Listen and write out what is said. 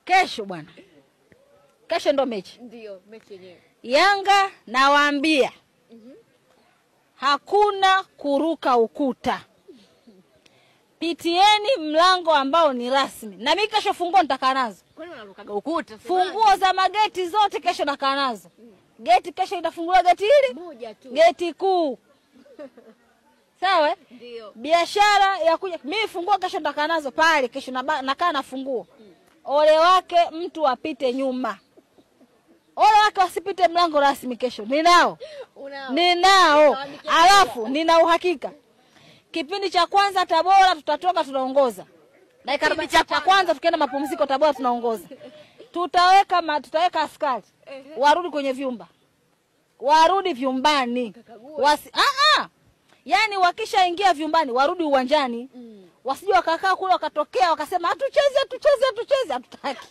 Kesho bwana. Kesho ndo mechi. Ndio, mechi yenyewe. Yanga nawaambia. Hakuna kuruka ukuta. Pitieni mlango ambao ni rasmi. Na mimi kesho funguo nitakaa nazo. Kwani unarukaga ukuta? Funguo za mageti zote kesho nakaa nazo. Geti kesho itafunguliwa geti hili? Moja tu. Geti kuu. Sawa? Ndio. Biashara ya kuja mimi funguo kesho nitakaa nazo pale, kesho nakaa na funguo. Ole wake mtu apite nyuma. Ole wake wasipite mlango rasmi kesho. Ninao. Ninao. Alafu nina uhakika. Kipindi cha kwanza Tabora tutatoka tunaongoza. Dakika 40 cha kwanza tukienda mapumziko Tabora tunaongoza. Tutaweka askari. Warudi kwenye vyumba. Warudi vyumbani. Yaani wakishaingia vyumbani warudi uwanjani. Wasije wakakaa kule wakatokea wakasema hatucheze hatutaki.